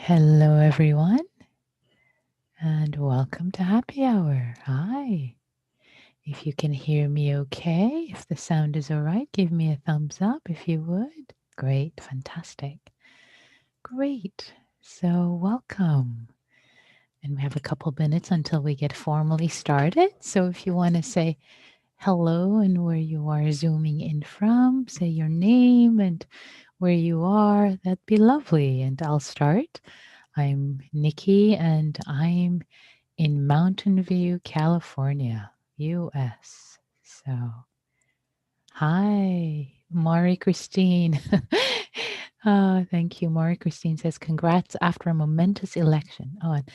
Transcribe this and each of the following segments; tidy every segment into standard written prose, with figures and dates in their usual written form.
Hello, everyone, and welcome to Happy Hour. Hi. If you can hear me okay, if the sound is all right, give me a thumbs up if you would. Great, fantastic. Great. So, welcome. And we have a couple minutes until we get formally started. So, if you want to say hello and where you are zooming in from, say your name and where you are, that'd be lovely. And I'll start. I'm Nikki and I'm in Mountain View, California, US. So, hi, Mari Christine. Thank you. Mari Christine says, congrats after a momentous election. Oh, and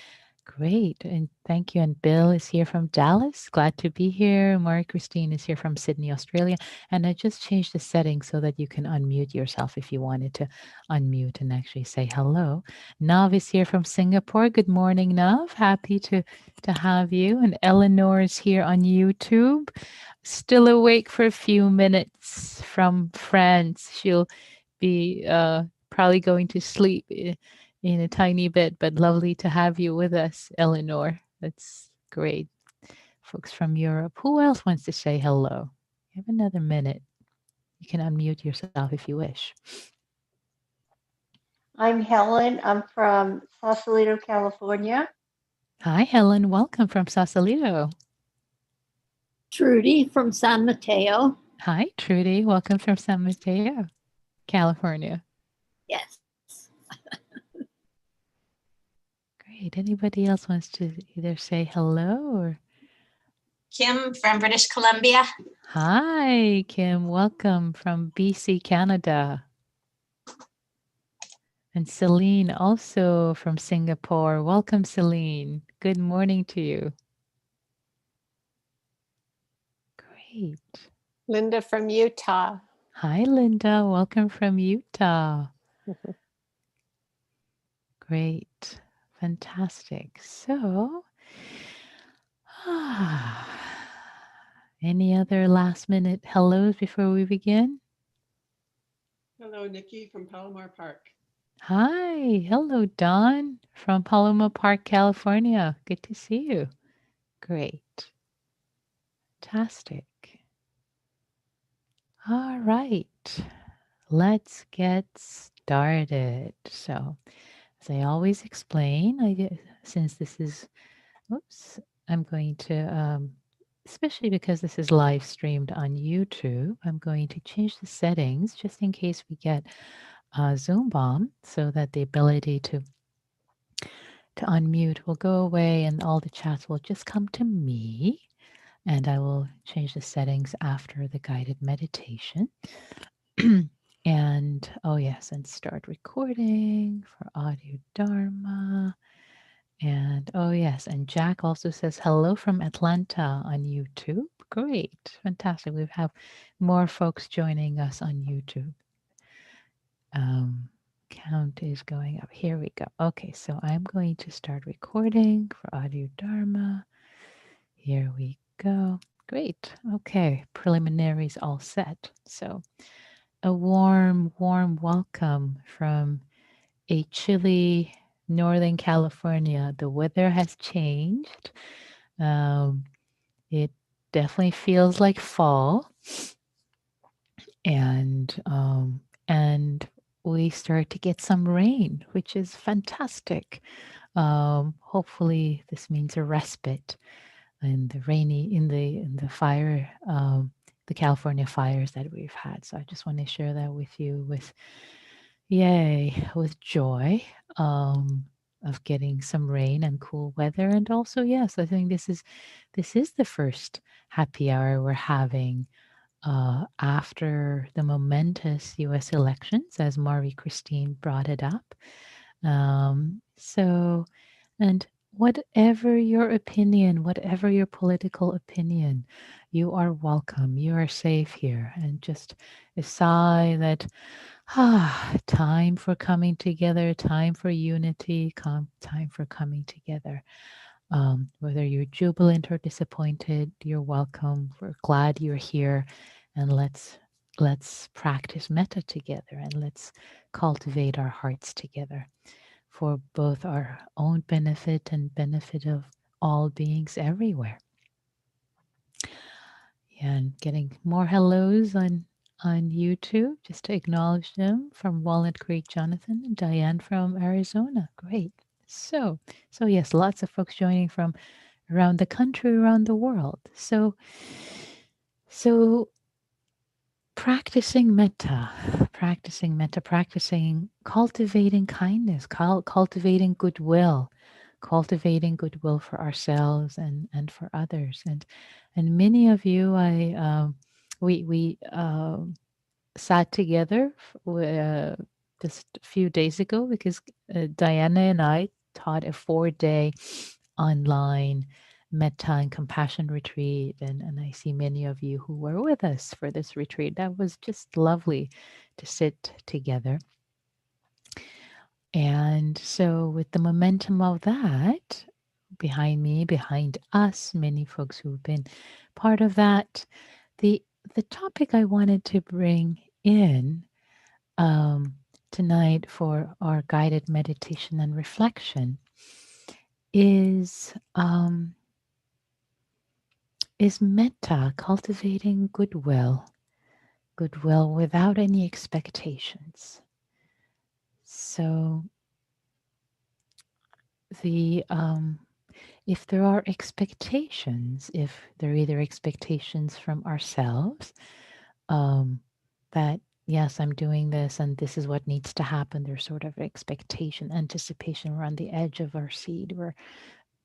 great. And thank you. And Bill is here from Dallas. Glad to be here. Mari Christine is here from Sydney, Australia. And I just changed the settings so that you can unmute yourself if you wanted to unmute and actually say hello. Nav is here from Singapore. Good morning, Nav. Happy to have you. And Eleanor is here on YouTube. Still awake for a few minutes from France. She'll be probably going to sleep in a tiny bit, but lovely to have you with us, Eleanor. That's great. Folks from Europe. Who else wants to say hello? You have another minute. You can unmute yourself if you wish. I'm Helen. I'm from Sausalito, California. Hi, Helen. Welcome from Sausalito. Trudy from San Mateo. Hi, Trudy. Welcome from San Mateo, California. Yes. Great. Anybody else wants to either say hello or? Kim from British Columbia. Hi, Kim. Welcome from BC, Canada. And Celine, also from Singapore. Welcome, Celine. Good morning to you. Great. Linda from Utah. Hi, Linda. Welcome from Utah. Great. Fantastic. So, any other last minute hellos before we begin? Hello, Nikki from Palomar Park. Hi. Hello, Don from Palomar Park, California. Good to see you. Great. Fantastic. All right. Let's get started. So, as I always explain, since this is, I'm going to, especially because this is live streamed on YouTube, I'm going to change the settings just in case we get a Zoom bomb so that the ability to unmute will go away and all the chats will just come to me. And I will change the settings after the guided meditation. And oh yes, and start recording for audio Dharma. And oh yes, and Jack also says hello from Atlanta on YouTube. Great, fantastic. We have more folks joining us on YouTube. Count is going up. Here we go. Okay, so I'm going to start recording for audio Dharma. Here we go. Great. Okay, preliminaries all set. So a warm, warm welcome from a chilly Northern California. The weather has changed. It definitely feels like fall. And we start to get some rain, which is fantastic. Hopefully this means a respite in the fire, the California fires that we've had. So I just want to share that with you with joy of getting some rain and cool weather. And also, yes, I think this is the first happy hour we're having after the momentous US elections, as Mari Christine brought it up. So, and whatever your opinion, whatever your political opinion, you are welcome. You are safe here. And just a sigh that, time for coming together, time for unity, time for coming together. Whether you're jubilant or disappointed, you're welcome. We're glad you're here. And let's practice metta together and let's cultivate our hearts together. for both our own benefit and benefit of all beings everywhere. And getting more hellos on YouTube, just to acknowledge them, from Walnut Creek, Jonathan, and Diane from Arizona. Great. So yes, lots of folks joining from around the country, around the world. So practicing metta, practicing cultivating kindness, cultivating goodwill, for ourselves and for others. And many of you, we sat together just a few days ago, because Diana and I taught a 4-day online metta and compassion retreat, and I see many of you who were with us for this retreat. That was just lovely to sit together. And so with the momentum of that behind me, behind us, many folks who've been part of that, the topic I wanted to bring in tonight for our guided meditation and reflection is metta, cultivating goodwill without any expectations. So the if there are expectations, if they're either expectations from ourselves, that yes, I'm doing this and this is what needs to happen, there's sort of expectation, anticipation, we're on the edge of our seat, we're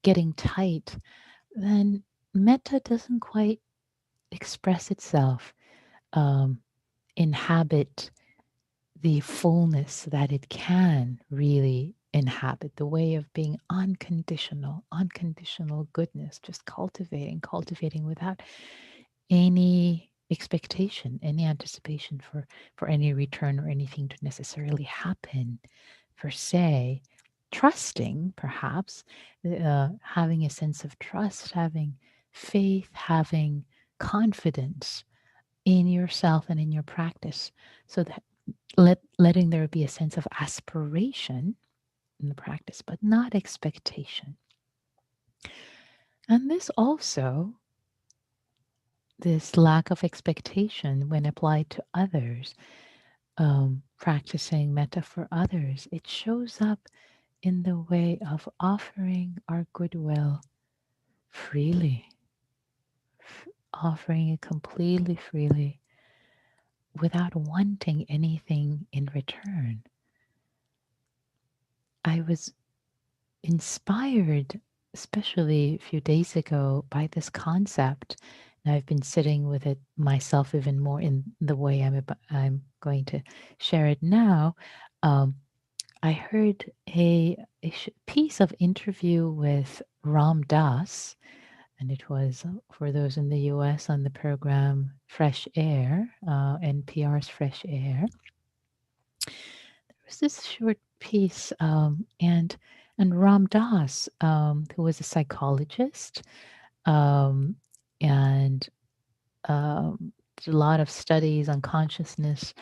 getting tight, then metta doesn't quite express itself, inhabit the fullness that it can really inhabit, the way of being unconditional goodness, just cultivating without any expectation, any anticipation for any return or anything to necessarily happen per se. Trusting, perhaps, having a sense of trust, having faith, having confidence in yourself and in your practice, so that letting there be a sense of aspiration in the practice, but not expectation. And this lack of expectation when applied to others, practicing metta for others, it shows up in the way of offering our goodwill freely, offering it completely freely without wanting anything in return. I was inspired, especially a few days ago, by this concept. And I've been sitting with it myself even more in the way I'm going to share it now. I heard a piece of interview with Ram Dass, and it was for those in the US on the program Fresh Air, NPR's Fresh Air. There was this short piece, and Ram Dass, who was a psychologist, and did a lot of studies on consciousness,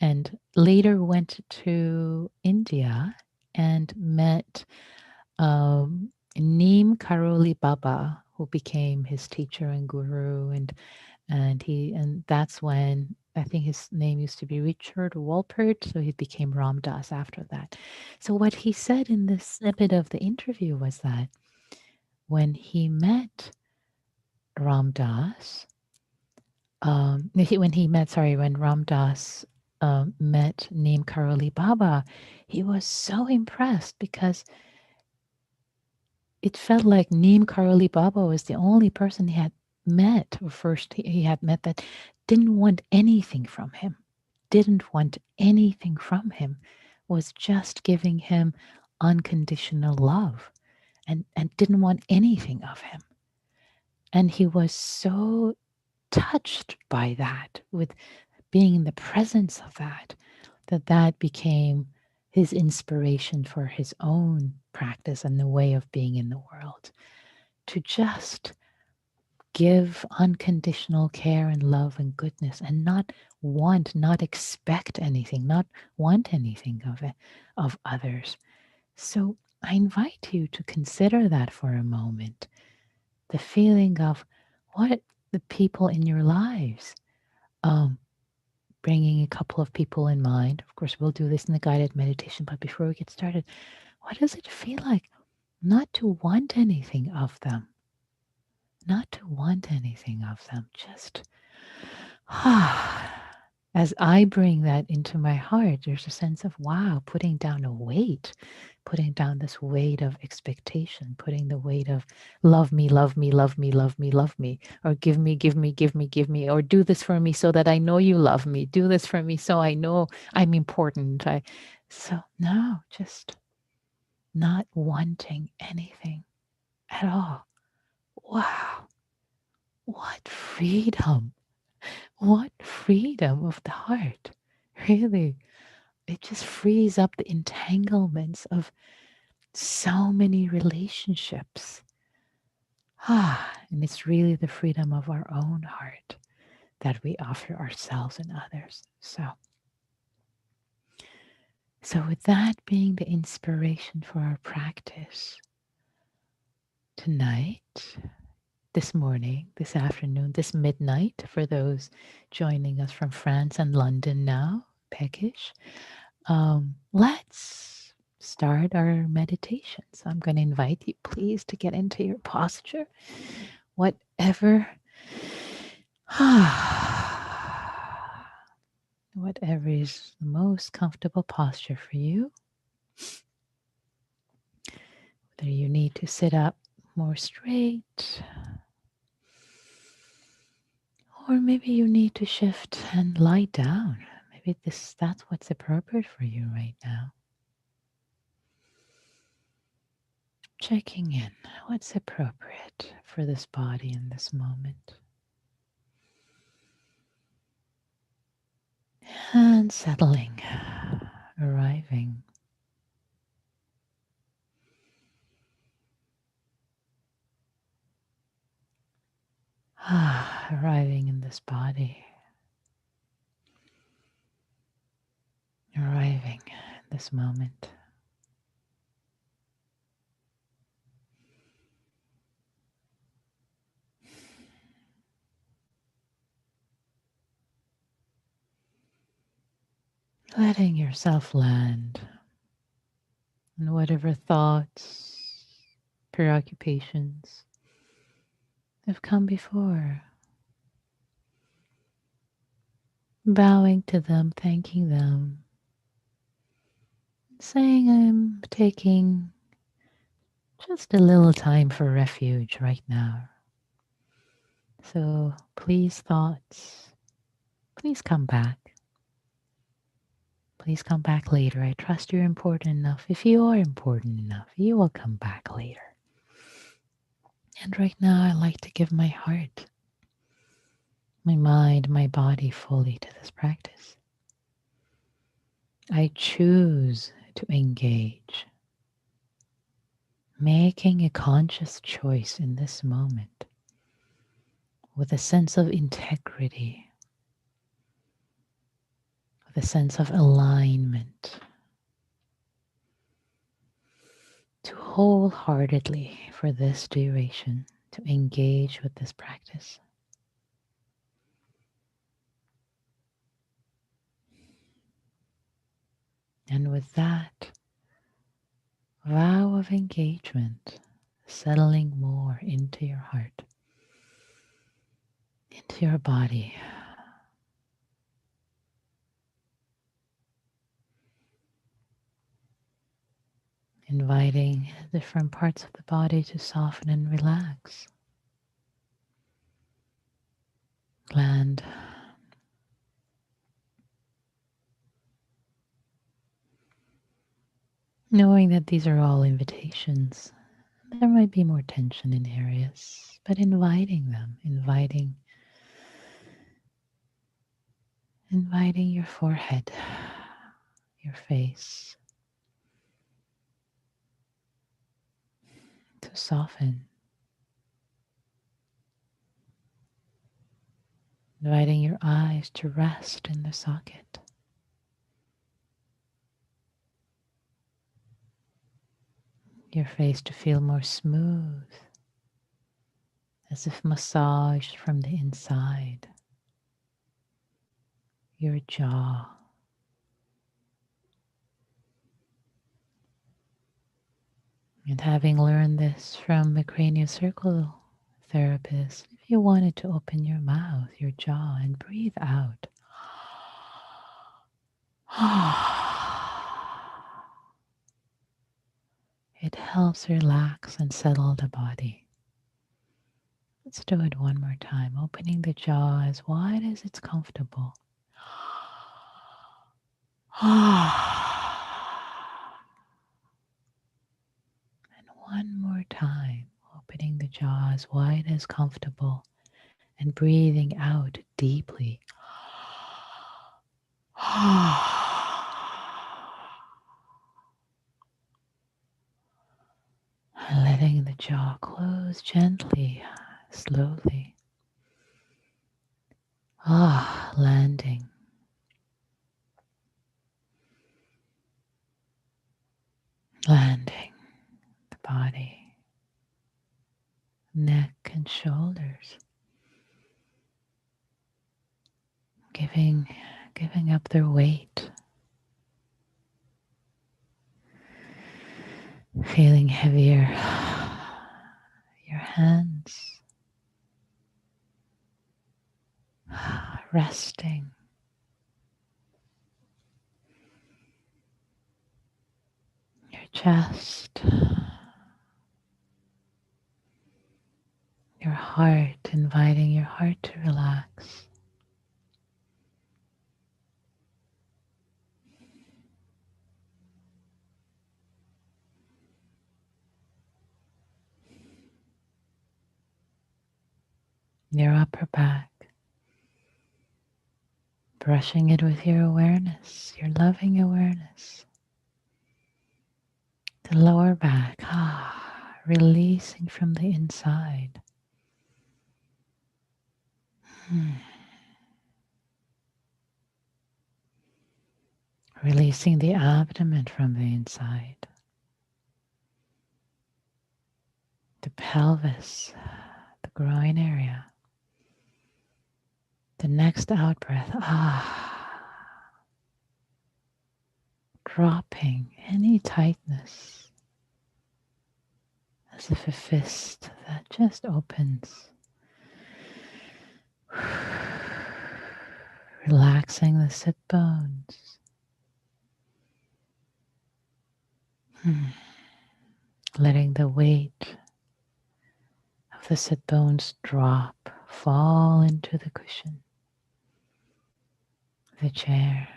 and later went to India and met Neem Karoli Baba, who became his teacher and guru, and that's when I think his name used to be Richard Walpert, so he became Ram Dass after that. So what he said in this snippet of the interview was that when he met Ram Dass, when Ram Dass met Neem Karoli Baba, he was so impressed because it felt like Neem Karoli Baba was the only person he had met, or first he had met, that didn't want anything from him, was just giving him unconditional love and didn't want anything of him. And he was so touched by that, with being in the presence of that became his inspiration for his own practice and the way of being in the world, to just give unconditional care and love and goodness, and not expect anything, not want anything of others, So I invite you to consider that for a moment. The feeling of what the people in your lives, um, bringing a couple of people in mind. Of course, we'll do this in the guided meditation, but before we get started, what does it feel like not to want anything of them? Not to want anything of them, just as I bring that into my heart, there's a sense of wow, putting down a weight, putting down this weight of expectation, putting the weight of love me, love me, love me, love me, love me, or give me, give me, give me, give me, or do this for me so that I know you love me, do this for me so I know I'm important. So no, just not wanting anything at all. Wow, what freedom! What freedom of the heart. Really, it just frees up the entanglements of so many relationships. And it's really the freedom of our own heart that we offer ourselves and others. So with that being the inspiration for our practice tonight, this morning, this afternoon, this midnight, for those joining us from France and London now, peckish. Let's start our meditation. So I'm going to invite you, please, to get into your posture, whatever, whatever is the most comfortable posture for you. Whether you need to sit up more straight, or maybe you need to shift and lie down. Maybe that's what's appropriate for you right now. Checking in, what's appropriate for this body in this moment. And settling, arriving. Arriving in this body. Arriving in this moment. Letting yourself land in whatever thoughts, preoccupations have come before. Bowing to them, thanking them, saying I'm taking just a little time for refuge right now. So please, thoughts, please come back. Please come back later. I trust you're important enough. If you are important enough, you will come back later. And right now, I like to give my heart, my mind, my body fully to this practice. I choose to engage, making a conscious choice in this moment with a sense of integrity, with a sense of alignment, to wholeheartedly, for this duration, to engage with this practice. And with that vow of engagement, settling more into your heart, into your body, inviting different parts of the body to soften and relax. Land. Knowing that these are all invitations. There might be more tension in areas, but inviting them, inviting your forehead, your face to soften, inviting your eyes to rest in the socket. your face to feel more smooth, as if massaged from the inside. Your jaw. And having learned this from the craniosacral therapist, if you wanted to open your mouth, your jaw, and breathe out. It helps relax and settle the body. Let's do it one more time, opening the jaw as wide as it's comfortable. And one more time, opening the jaw as wide as comfortable and breathing out deeply. And letting the jaw close gently, slowly. Landing. Landing the body, neck and shoulders. Giving up their weight. Feeling heavier. Your hands. Resting. Your chest. Your heart, inviting your heart to relax. Your upper back. Brushing it with your awareness, your loving awareness. The lower back, releasing from the inside. Releasing the abdomen from the inside. The pelvis, the groin area. The next out breath, dropping any tightness, as if a fist that just opens. Relaxing the sit bones. Letting the weight of the sit bones drop, fall into the cushion, the chair.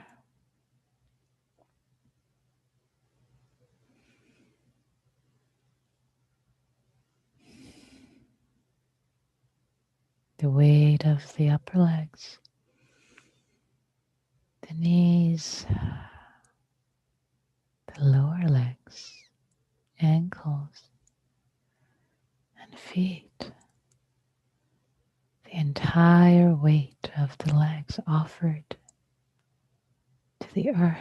The weight of the upper legs, the knees, the lower legs, ankles, and feet. The entire weight of the legs offered to the earth.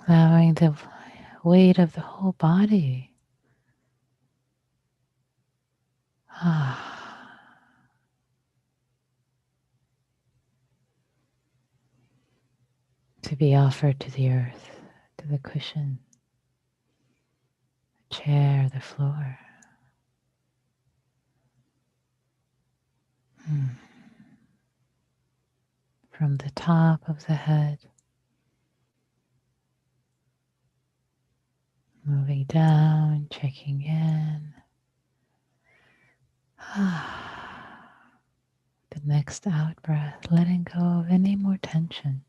Allowing the weight of the whole body to be offered to the earth, to the cushion, the chair, the floor. From the top of the head, moving down, checking in. The next out breath, letting go of any more tension.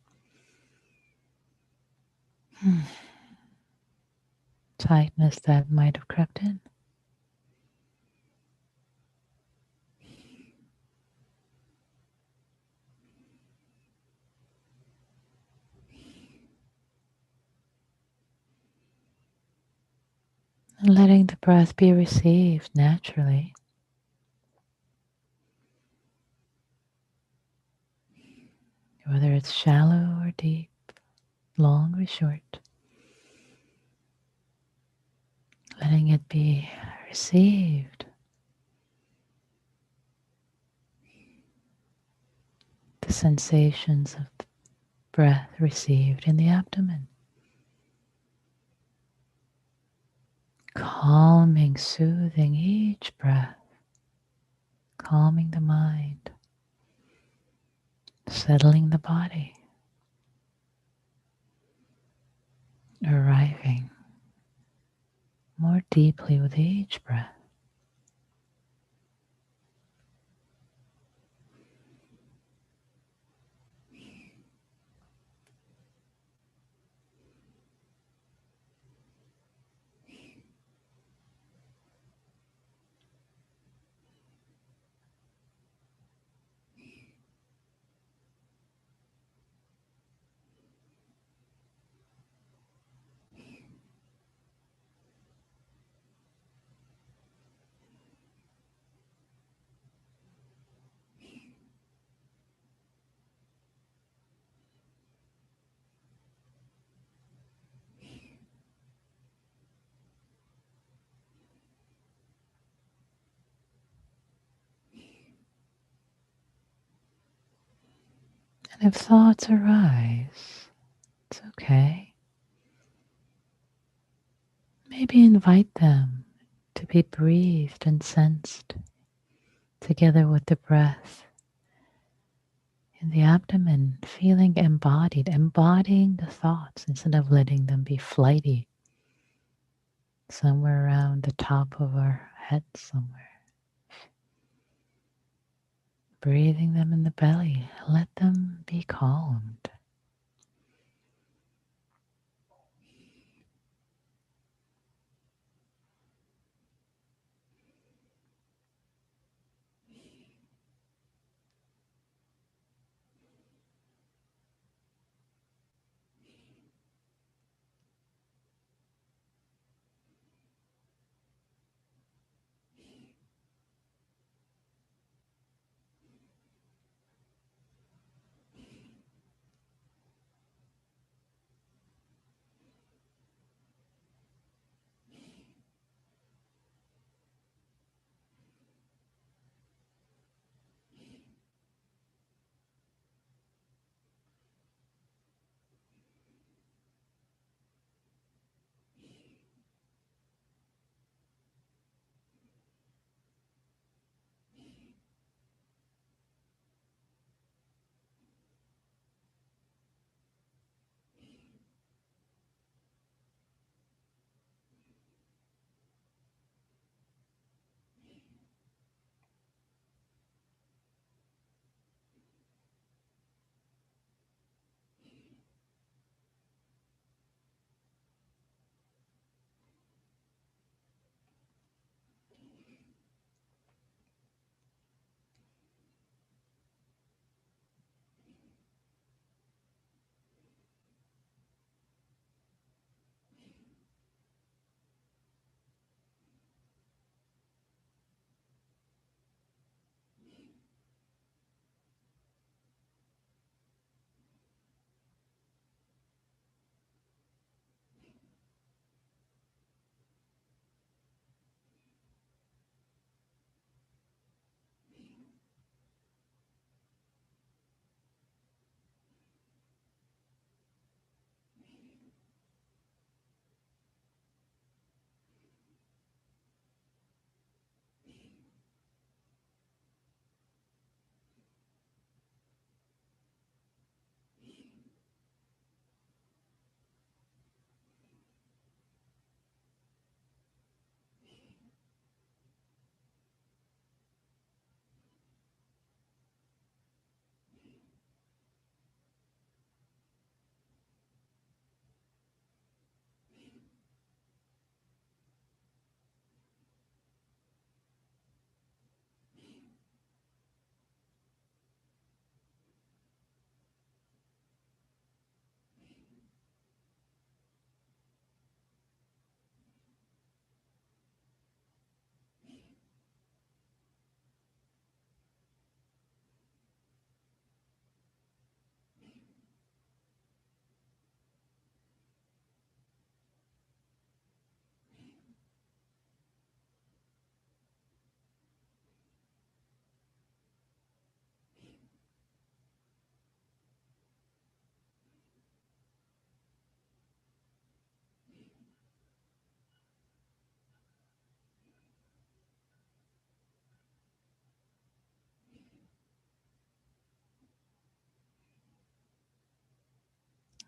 Tightness that might have crept in. And letting the breath be received naturally. Whether it's shallow or deep, long or short. Letting it be received. The sensations of the breath received in the abdomen. Calming, soothing each breath. Calming the mind. Settling the body. Arriving more deeply with each breath. And if thoughts arise, it's okay. Maybe invite them to be breathed and sensed together with the breath in the abdomen, feeling embodied, embodying the thoughts instead of letting them be flighty somewhere around the top of our head somewhere. Breathing them in the belly, let them be calmed.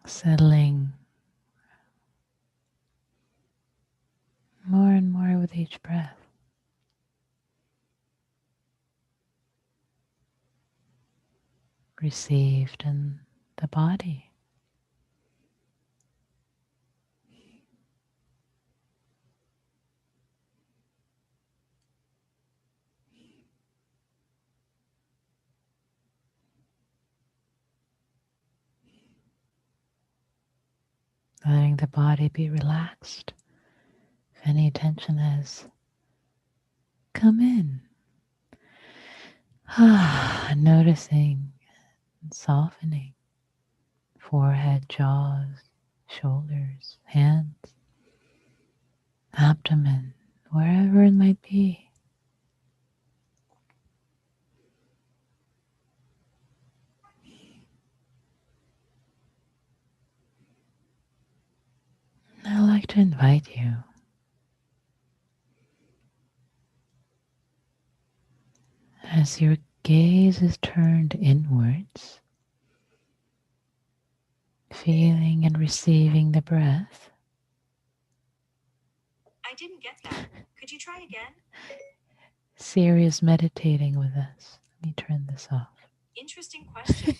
settling more and more with each breath. Received in the body. Letting the body be relaxed. If any tension has come in. Noticing and softening. Forehead, jaws, shoulders, hands, abdomen, wherever it might be. I'd like to invite you as your gaze is turned inwards, feeling and receiving the breath. I didn't get that. Could you try again? Serious meditating with us. Let me turn this off. Interesting question.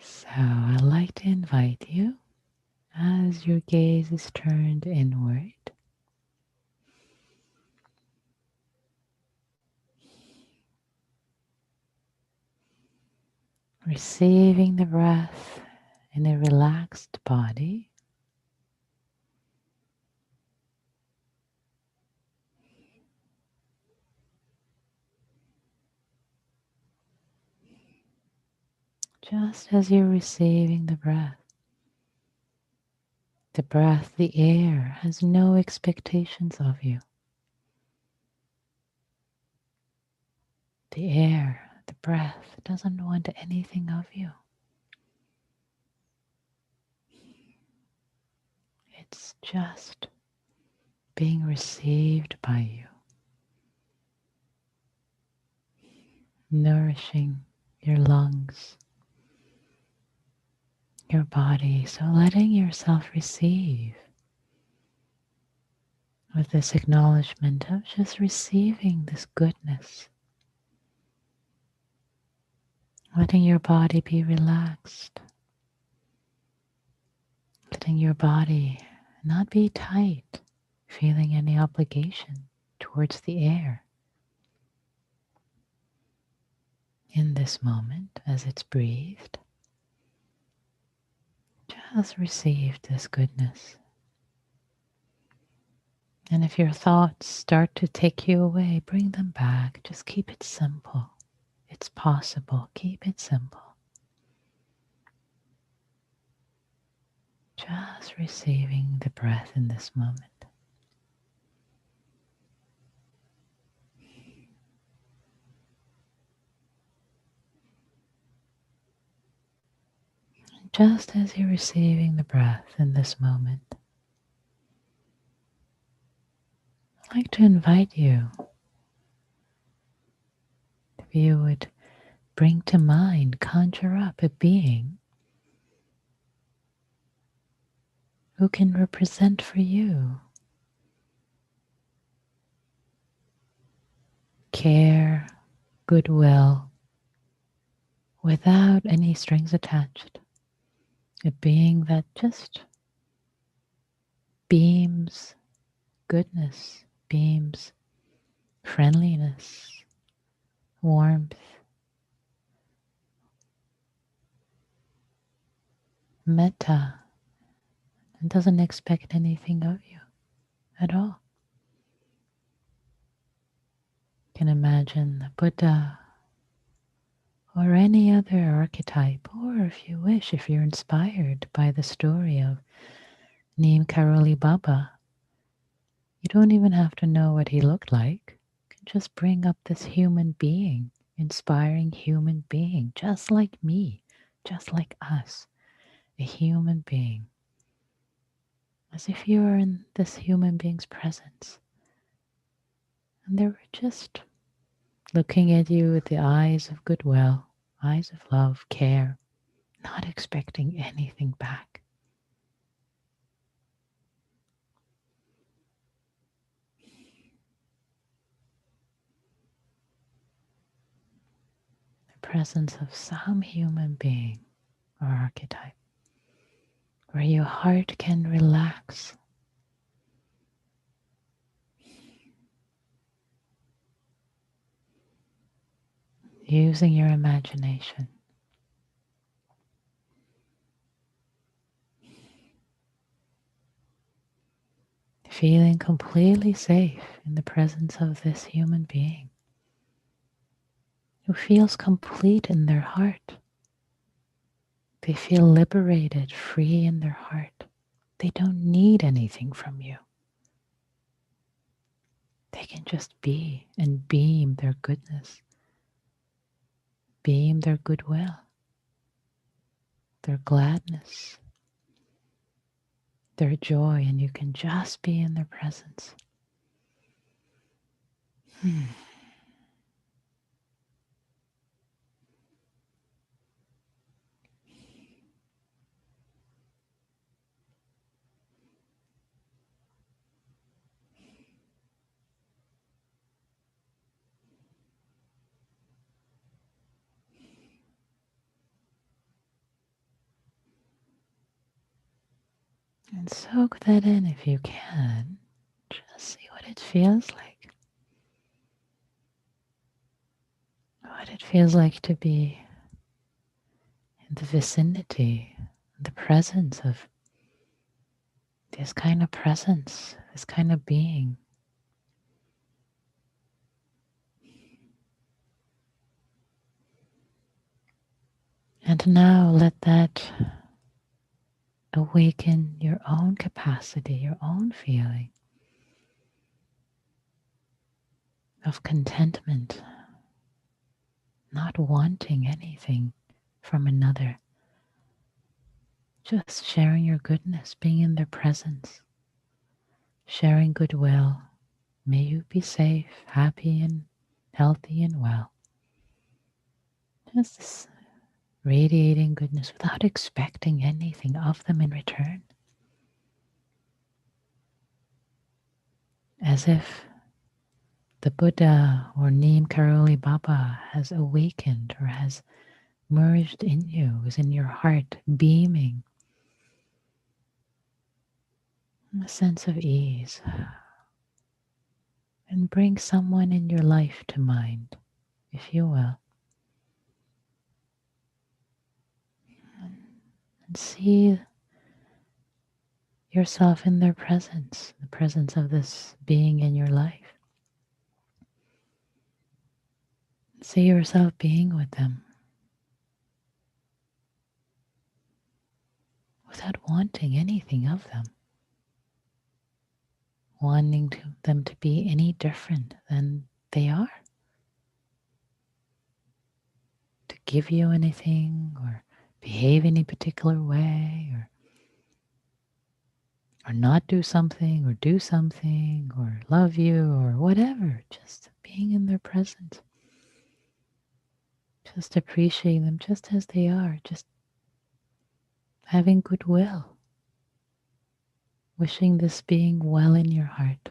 So I'd like to invite you as your gaze is turned inward. Receiving the breath in a relaxed body. Just as you're receiving the breath, the air has no expectations of you. The air, the breath doesn't want anything of you. It's just being received by you, nourishing your lungs, your body. So letting yourself receive with this acknowledgement of just receiving this goodness. Letting your body be relaxed. Letting your body not be tight, feeling any obligation towards the air. In this moment, as it's breathed, just receive this goodness. And if your thoughts start to take you away, bring them back. Just keep it simple. It's possible. Keep it simple. Just receiving the breath in this moment. Just as you're receiving the breath in this moment, I'd like to invite you, if you would bring to mind, conjure up a being who can represent for you care, goodwill, without any strings attached. A being that just beams goodness, beams friendliness, warmth, metta, and doesn't expect anything of you at all. You can imagine the Buddha or any other archetype, or if you wish, if you're inspired by the story of Neem Karoli Baba, you don't even have to know what he looked like. You can just bring up this human being, inspiring human being, just like me, just like us, a human being as if you were in this human being's presence. And they were just looking at you with the eyes of goodwill, eyes of love, care, not expecting anything back. The presence of some human being or archetype where your heart can relax. Using your imagination. Feeling completely safe in the presence of this human being who feels complete in their heart. They feel liberated, free in their heart. They don't need anything from you. They can just be and beam their goodness, beam their goodwill, their gladness, their joy, and you can just be in their presence. And soak that in if you can. Just see what it feels like. What it feels like to be in the vicinity, the presence of this kind of presence, this kind of being. And now let that awaken your own capacity, your own feeling of contentment, not wanting anything from another, just sharing your goodness, being in their presence, sharing goodwill. May you be safe, happy, and healthy and well. Just this radiating goodness without expecting anything of them in return. As if the Buddha or Neem Karoli Baba has awakened or has merged in you, is in your heart, beaming a sense of ease. And bring someone in your life to mind, if you will. And see yourself in their presence, the presence of this being in your life. See yourself being with them without wanting anything of them, wanting them to be any different than they are, to give you anything or behave any particular way or not do something or love you or whatever, just being in their presence. Just appreciating them just as they are, just having goodwill, wishing this being well in your heart,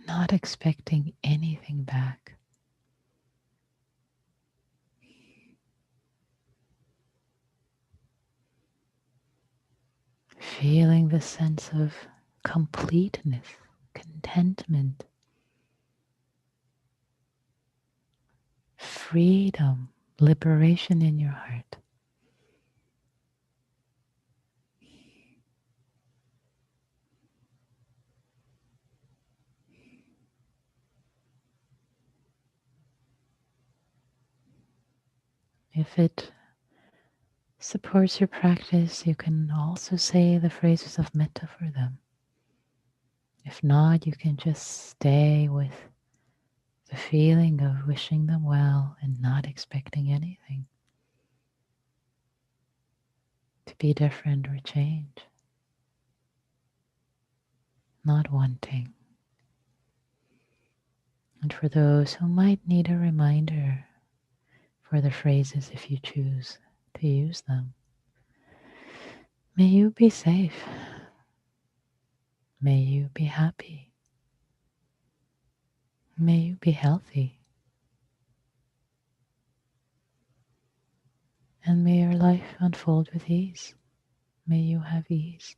not expecting anything back. Feeling the sense of completeness, contentment, freedom, liberation in your heart. If it supports your practice, you can also say the phrases of Metta for them. If not, you can just stay with the feeling of wishing them well and not expecting anything to be different or change. not wanting. And for those who might need a reminder for the phrases if you choose to use them, may you be safe. May you be happy. May you be healthy. And may your life unfold with ease. May you have ease.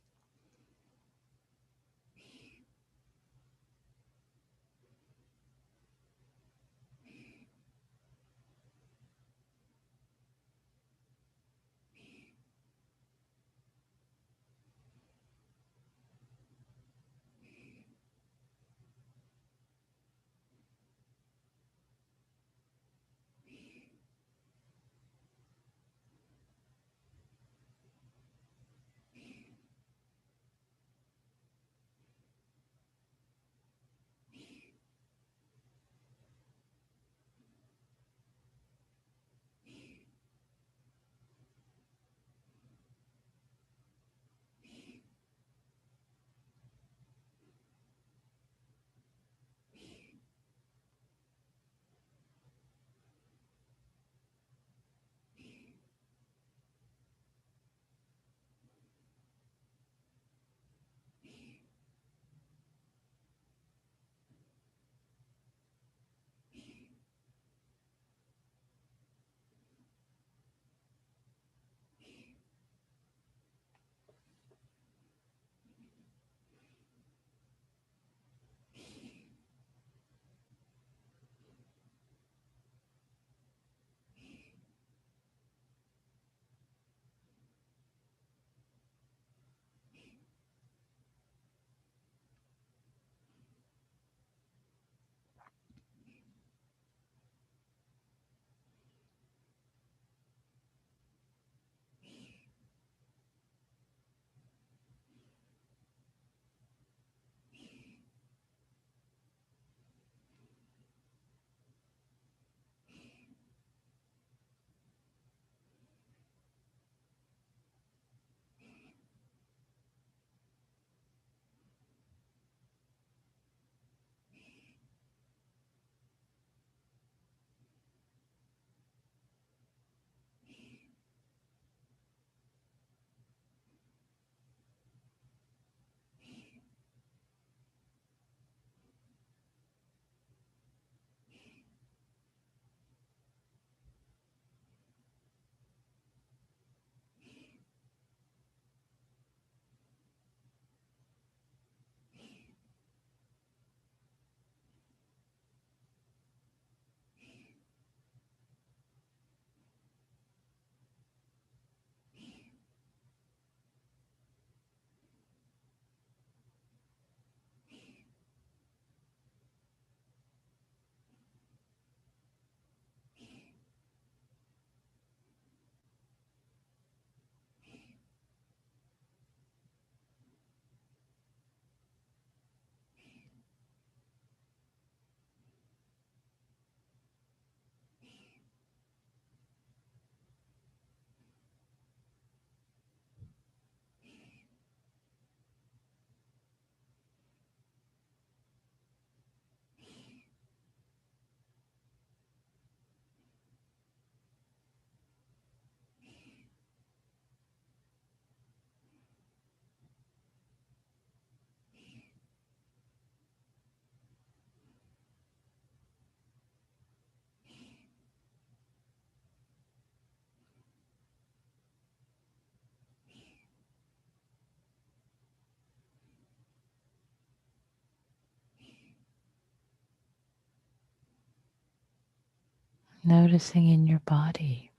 Noticing in your body,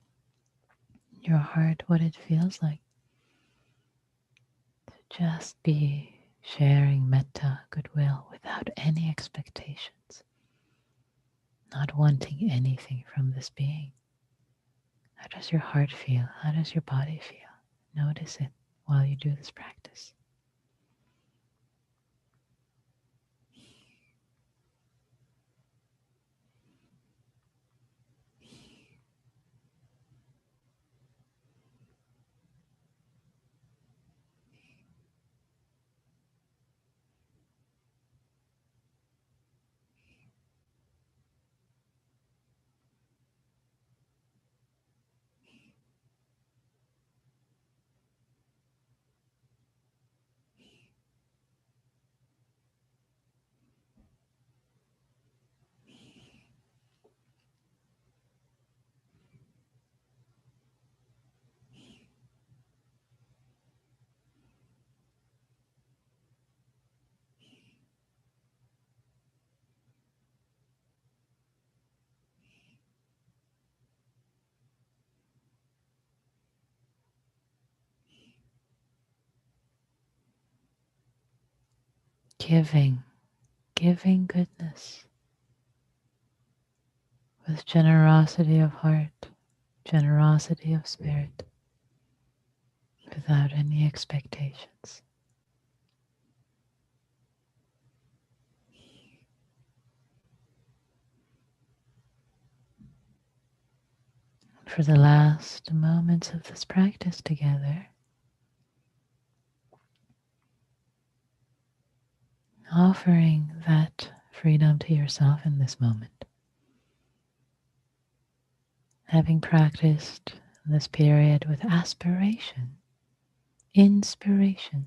your heart, what it feels like to just be sharing metta, goodwill, without any expectations, not wanting anything from this being. How does your heart feel? How does your body feel? Notice it while you do this practice. giving goodness with generosity of heart, generosity of spirit, without any expectations. For the last moments of this practice together, offering that freedom to yourself in this moment. Having practiced this period with aspiration, inspiration,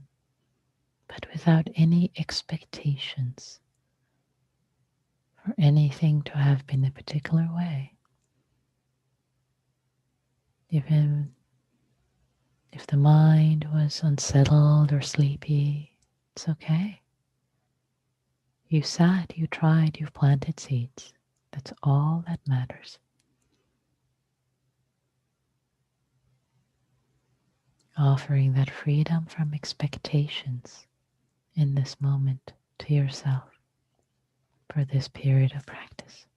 but without any expectations for anything to have been a particular way. Even if the mind was unsettled or sleepy, it's okay. You sat, you tried, you've planted seeds. That's all that matters. Offering that freedom from expectations in this moment to yourself for this period of practice.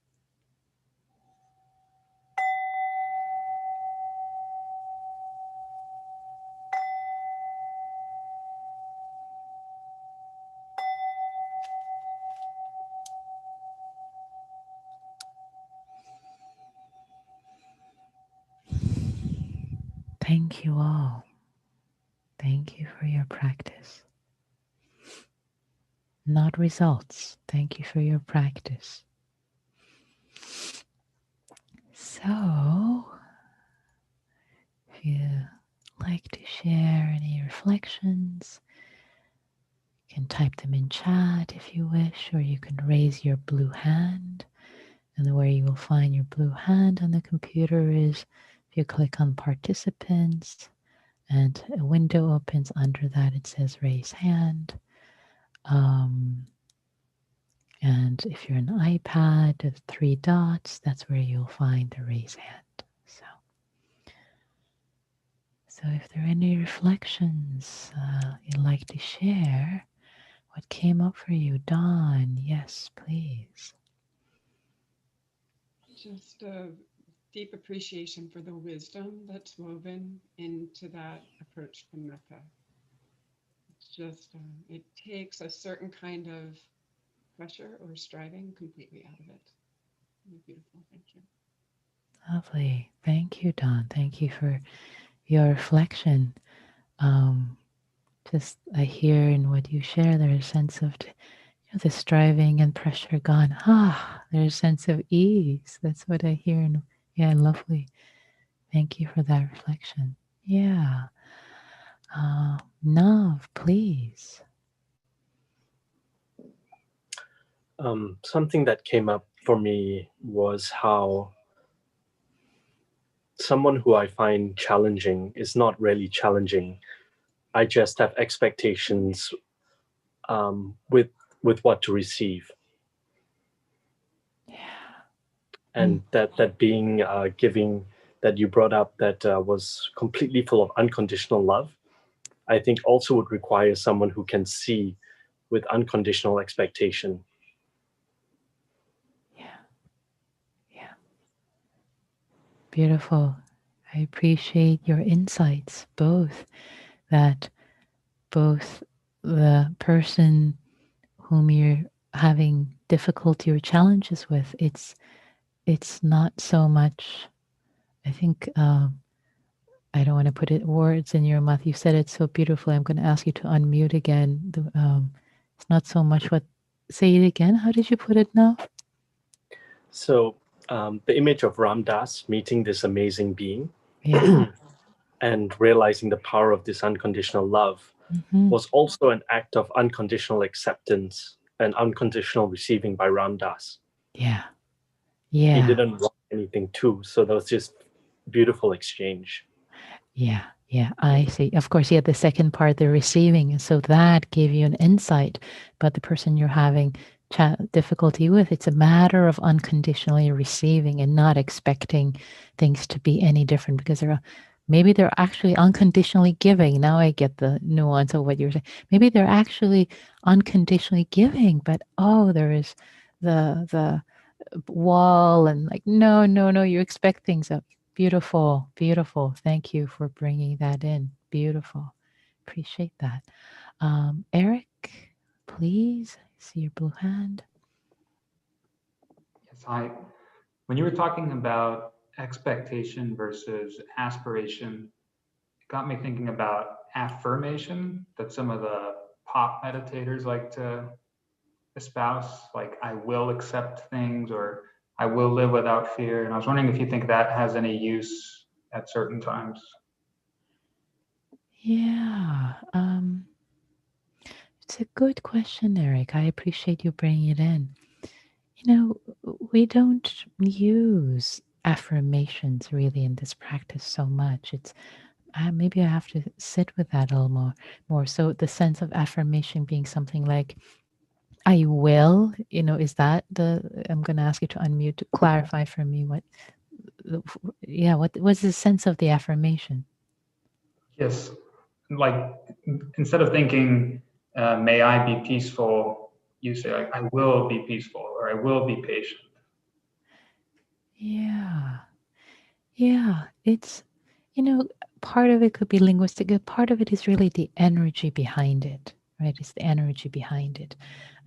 Thank you all. Thank you for your practice. Not results. Thank you for your practice. So, if you like to share any reflections, you can type them in chat if you wish, or you can raise your blue hand. And where you will find your blue hand on the computer is if you click on participants and a window opens under that, it says raise hand. And if you're an iPad, the 3 dots, that's where you'll find the raise hand. So if there are any reflections you'd like to share, what came up for you, Dawn? Yes, please. Just a deep appreciation for the wisdom that's woven into that approach from Metta. It's just, it takes a certain kind of pressure or striving completely out of it. Really beautiful. Thank you. Lovely. Thank you, Dawn. Thank you for your reflection. Just I hear in what you share, there's a sense of the striving and pressure gone. There's a sense of ease. That's what I hear. Yeah, lovely. Thank you for that reflection. Yeah. Nav, please. Something that came up for me was how someone who I find challenging is not really challenging. I just have expectations with what to receive. Yeah. And that being giving that you brought up that was completely full of unconditional love, I think also would require someone who can see with unconditional expectation. Yeah. Beautiful. I appreciate your insights, both the person whom you're having difficulty or challenges with, it's not so much, I think, I don't want to put words in your mouth. You said it so beautifully. I'm going to ask you to unmute again. It's not so much say it again. How did you put it now? So the image of Ram Dass meeting this amazing being and realizing the power of this unconditional love was also an act of unconditional acceptance and unconditional receiving by Ram Dass. Yeah. He didn't want anything too. So there was just beautiful exchange. Yeah, I see. Of course, the second part, the receiving. So that gave you an insight about the person you're having difficulty with. It's a matter of unconditionally receiving and not expecting things to be any different, because there are Maybe they're actually unconditionally giving. Now I get the nuance of what you're saying. Maybe they're actually unconditionally giving, but there is the wall and like, no, no, no, you expect things up. Beautiful, beautiful. Thank you for bringing that in. Beautiful. Appreciate that. Eric, please. I see your blue hand. Yes, hi. When you were talking about expectation versus aspiration, it got me thinking about affirmation that some of the pop meditators like to espouse, like I will accept things or I will live without fear. And I was wondering if you think that has any use at certain times. Yeah. It's a good question, Eric. I appreciate you bringing it in. We don't use affirmations really in this practice so much. It's maybe I have to sit with that a little more. So the sense of affirmation being something like, I will, is that I'm going to ask you to unmute to clarify for me what was the sense of the affirmation? Yes, like instead of thinking, may I be peaceful, you say, like, I will be peaceful or I will be patient. Yeah. Yeah. It's, part of it could be linguistic. Part of it is really the energy behind it, right? It's the energy behind it.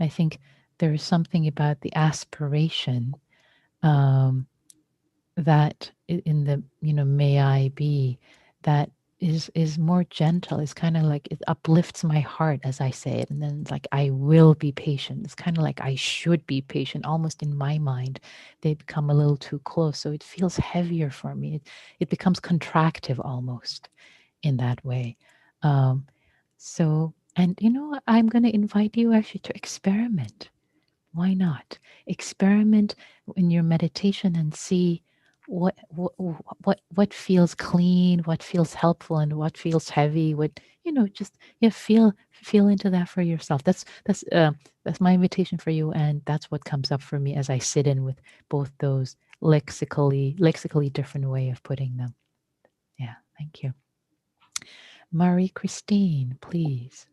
I think there is something about the aspiration that in the, may I be, that is more gentle. It's kind of like it uplifts my heart as I say it. And then it's like, I will be patient. It's kind of like I should be patient. Almost in my mind, they become a little too close. So it feels heavier for me. It becomes contractive almost in that way. And I'm going to invite you actually to experiment. Why not? Experiment in your meditation and see what feels clean, what feels helpful, and what feels heavy. Just feel into that for yourself. That's my invitation for you, and that's what comes up for me as I sit in with both those lexically different way of putting them. Yeah, thank you. Marie Christine, please.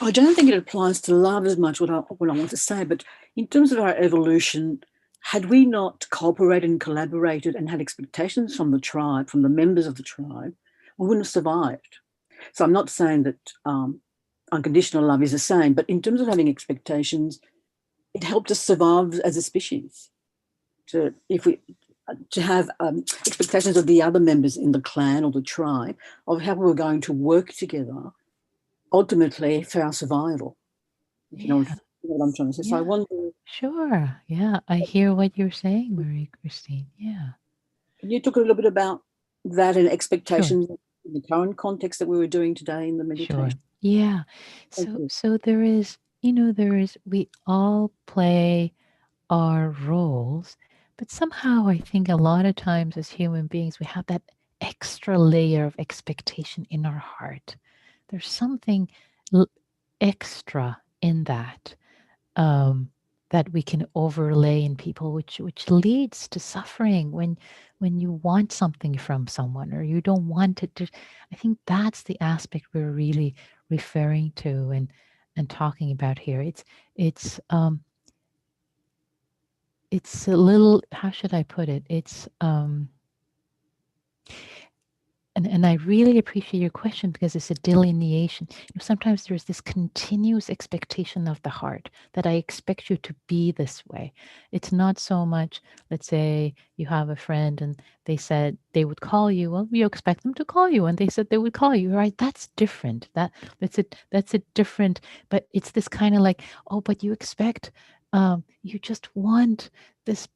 I don't think it applies to love as much, what I want to say, but in terms of our evolution, had we not cooperated and collaborated and had expectations from the tribe, from the members of the tribe, we wouldn't have survived. So I'm not saying that unconditional love is the same, but in terms of having expectations, it helped us survive as a species. To have expectations of the other members in the clan or the tribe of how we were going to work together, ultimately for our survival. You know what I'm trying to say. So I wonder. Sure. Yeah, I hear what you're saying, Marie Christine. Yeah. Can you talk a little bit about that and expectations in the current context that we were doing today in the meditation? Sure. Yeah. So there is, we all play our roles, but somehow I think a lot of times as human beings, we have that extra layer of expectation in our heart. There's something extra in that. That we can overlay in people, which leads to suffering when you want something from someone or you don't want it to. I think that's the aspect we're really referring to and talking about here. It's a little, how should I put it? It's and I really appreciate your question because it's a delineation. Sometimes there's this continuous expectation of the heart that I expect you to be this way. It's not so much, let's say you have a friend and they said they would call you. Well, you expect them to call you and they said they would call you, right? That's different. That's a different, but it's this kind of like, oh, but you expect, you just want this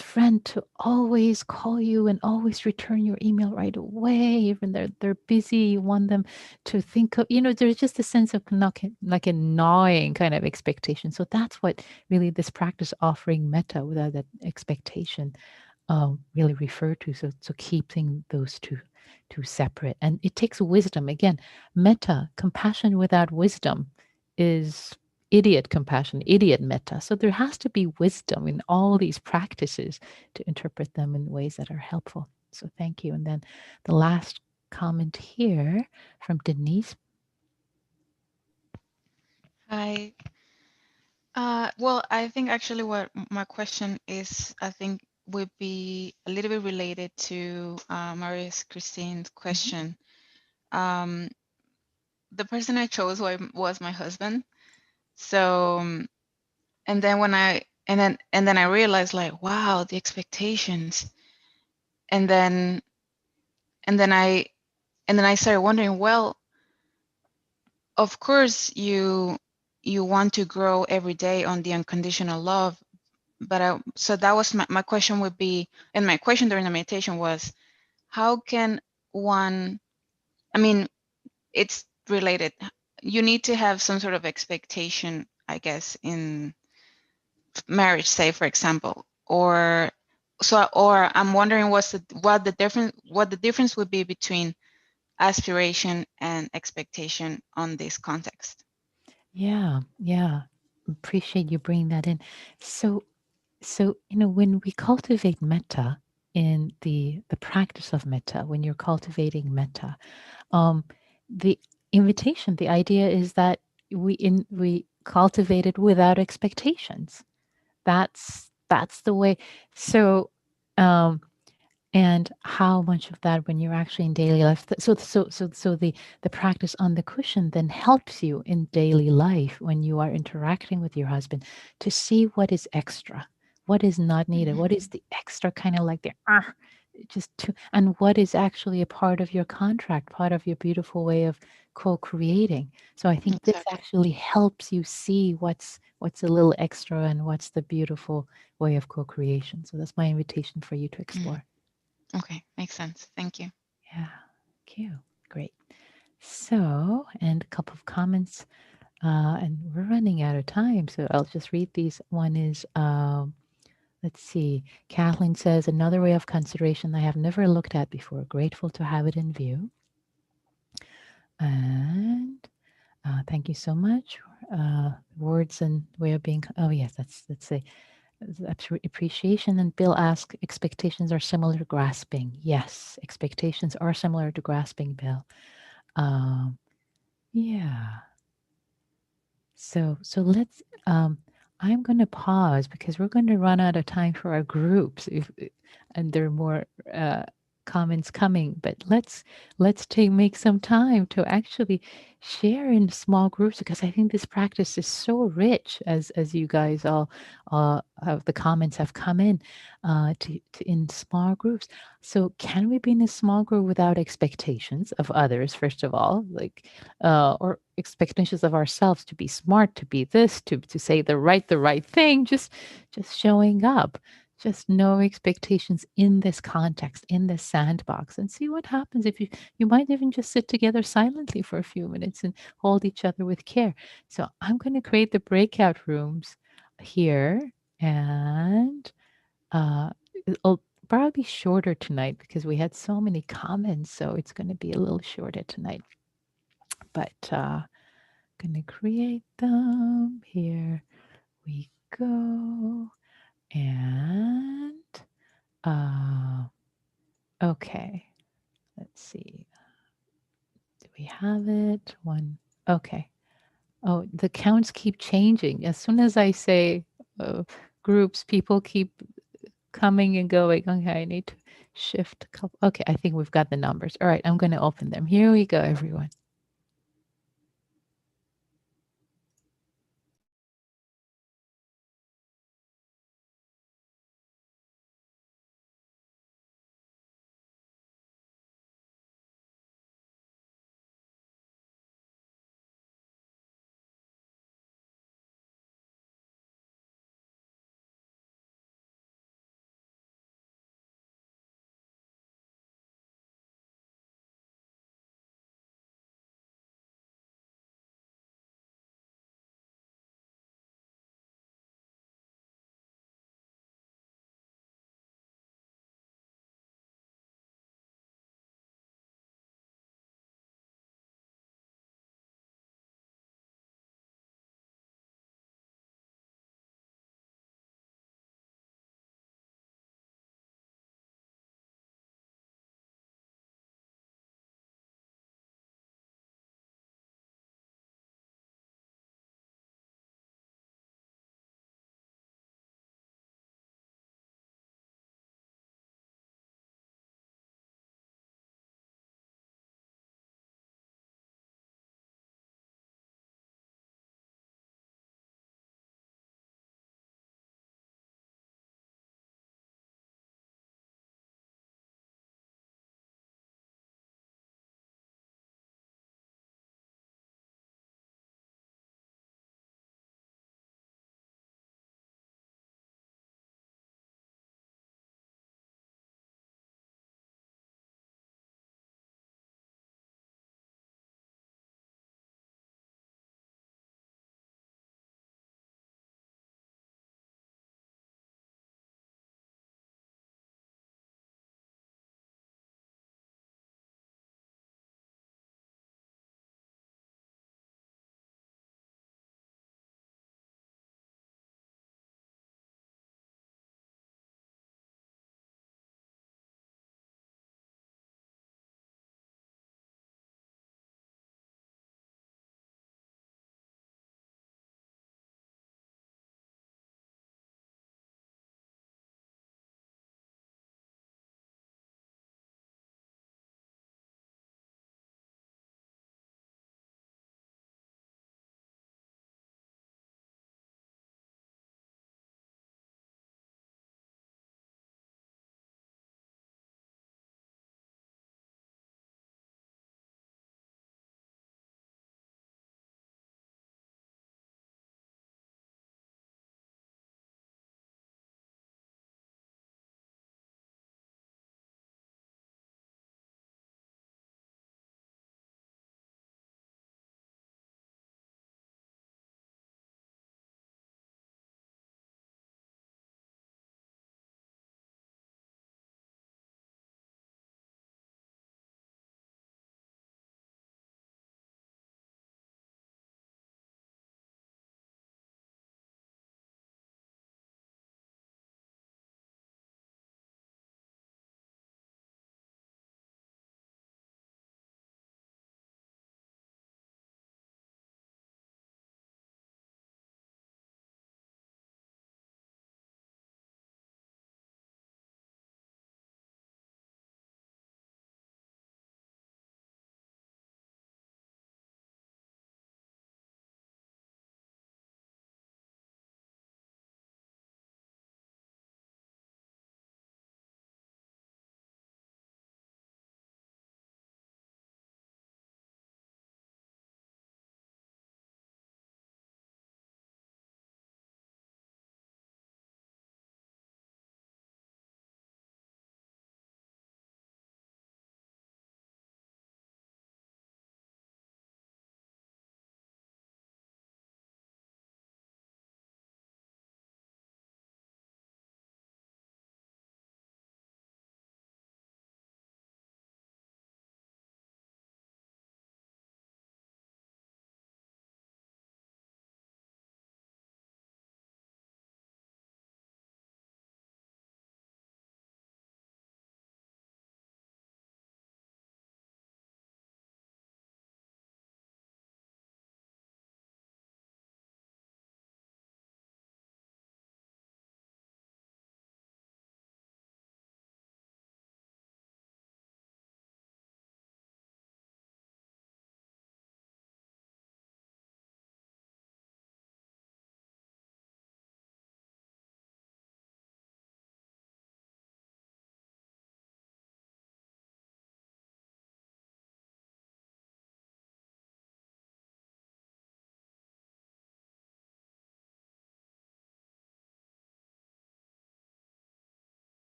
friend to always call you and always return your email right away, even they're busy. You want them to think of, there's just a sense of like a gnawing kind of expectation. So that's what really this practice offering metta without that expectation really refer to. So keeping those two separate. And it takes wisdom. Again, metta, compassion without wisdom is idiot compassion, idiot metta. So there has to be wisdom in all these practices to interpret them in ways that are helpful. So thank you. And then the last comment here from Denise. Hi. Well, I think actually what my question is, I think would be a little bit related to Maria's Christine's question. The person I chose was my husband. So, and then and then I realized like, wow, the expectations. And then I started wondering, well, of course you want to grow every day on the unconditional love, but so that was my question would be, and my question during the meditation was, how can one, I mean, it's related. You need to have some sort of expectation, I guess, in marriage, say, for example, or I'm wondering what the difference would be between aspiration and expectation on this context. Yeah, yeah. Appreciate you bringing that in. So, when we cultivate metta in the practice of metta, when you're cultivating metta, the invitation, the idea is that we cultivate it without expectations. That's the way. So, and how much of that when you're actually in daily life, so the practice on the cushion then helps you in daily life when you are interacting with your husband to see what is extra, what is not needed, what is the extra, kind of like the just to, and what is actually a part of your contract, part of your beautiful way of co-creating. So I think this Exactly. actually helps you see what's a little extra and what's the beautiful way of co-creation. So that's my invitation for you to explore. Okay, makes sense. Thank you. Yeah, thank you. Great. So, and a couple of comments, and we're running out of time, so I'll just read these. One is, let's see, Kathleen says, another way of consideration I have never looked at before. Grateful to have it in view. And thank you so much. Words and way of being. Oh, yes, let's say appreciation. And Bill asked, expectations are similar to grasping. Yes, expectations are similar to grasping, Bill. Yeah. So let's. I'm going to pause because we're going to run out of time for our groups. And there are more comments coming, but let's make some time to actually share in small groups, because I think this practice is so rich, as you guys all have, the comments have come in to in small groups. So can we be in a small group without expectations of others, first of all, like or expectations of ourselves to be smart, to be this, to say the right thing, just showing up, just no expectations in this context, in this sandbox, and see what happens. If you might even just sit together silently for a few minutes and hold each other with care. So I'm going to create the breakout rooms here, and it'll probably be shorter tonight because we had so many comments, so it's going to be a little shorter tonight. But going to create them. Here we go. And okay, let's see. Do we have it? One. Okay. Oh, the counts keep changing. As soon as I say groups, people keep coming and going. Okay, I need to shift a couple. Okay, I think we've got the numbers. All right, I'm going to open them. Here we go, everyone.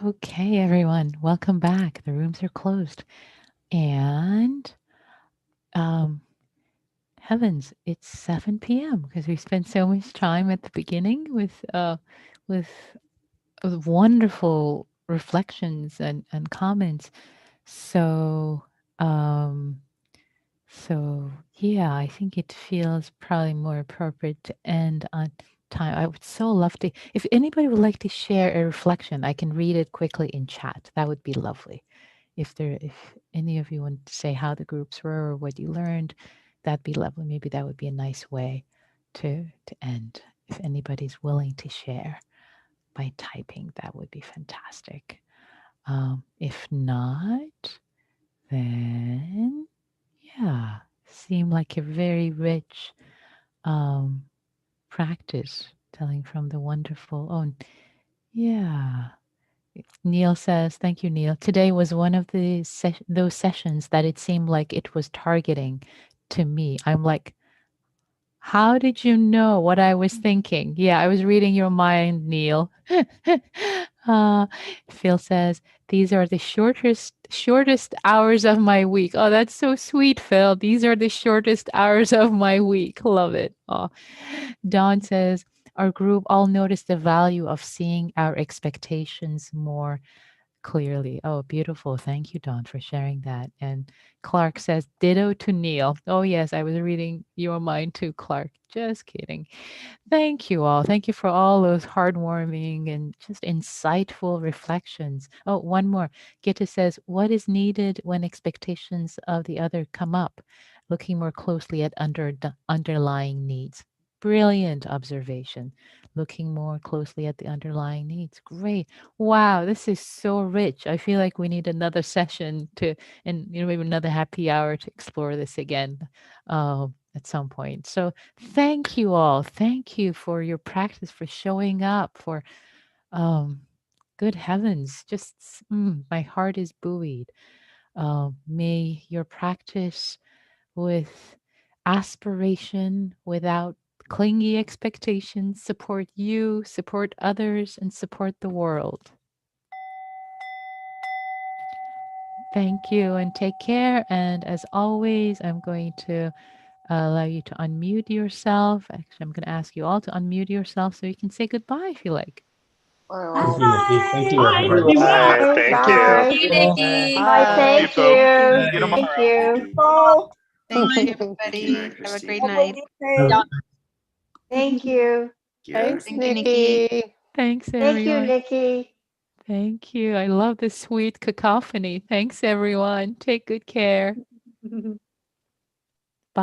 Okay, everyone, welcome back. The rooms are closed. And heavens, it's 7 p.m. because we spent so much time at the beginning with wonderful reflections and comments. So so yeah, I think it feels probably more appropriate to end on time. I would so love to, if anybody would like to share a reflection, I can read it quickly in chat. That would be lovely. If any of you want to say how the groups were or what you learned, that'd be lovely. Maybe that would be a nice way to end. If anybody's willing to share by typing, that would be fantastic. If not, then yeah, seem like a very rich practice, telling from the wonderful. Oh, yeah. Neil says, thank you, Neil. Today was one of the those sessions that it seemed like it was targeting to me. I'm like, how did you know what I was thinking? Yeah, I was reading your mind, Neil. uh, Phil says, these are the shortest hours of my week. Oh, that's so sweet, Phil. These are the shortest hours of my week. Love it. Oh. Dawn says, our group all noticed the value of seeing our expectations more clearly. Oh, beautiful. Thank you, Dawn, for sharing that. And Clark says, ditto to Neil. Oh, yes, I was reading your mind too, Clark. Just kidding. Thank you all. Thank you for all those heartwarming and just insightful reflections. Oh, one more. Gitta says, what is needed when expectations of the other come up? Looking more closely at underlying needs. Brilliant observation. Looking more closely at the underlying needs. Great. Wow, this is so rich. I feel like we need another session and maybe another happy hour to explore this again at some point. So thank you all. Thank you for your practice, for showing up, for good heavens, just my heart is buoyed. May your practice with aspiration, without clingy expectations, support you, support others, and support the world. Thank you and take care. And as always, I'm going to allow you to unmute yourself. Actually, I'm going to ask you all to unmute yourself so you can say goodbye if you like. Thank you, Nikki. Thank you, Bye. everybody. Bye. Thank Bye. Thank you, Nikki. Bye. Thank you. See you Thank tomorrow. you. Thank you, Thank you, everybody. Have a great Christine. night. Thank you. Thanks, Thank you, Nikki. Nikki. Thanks, Thank you, everyone. Nikki. Thank you. I love this sweet cacophony. Thanks, everyone. Take good care.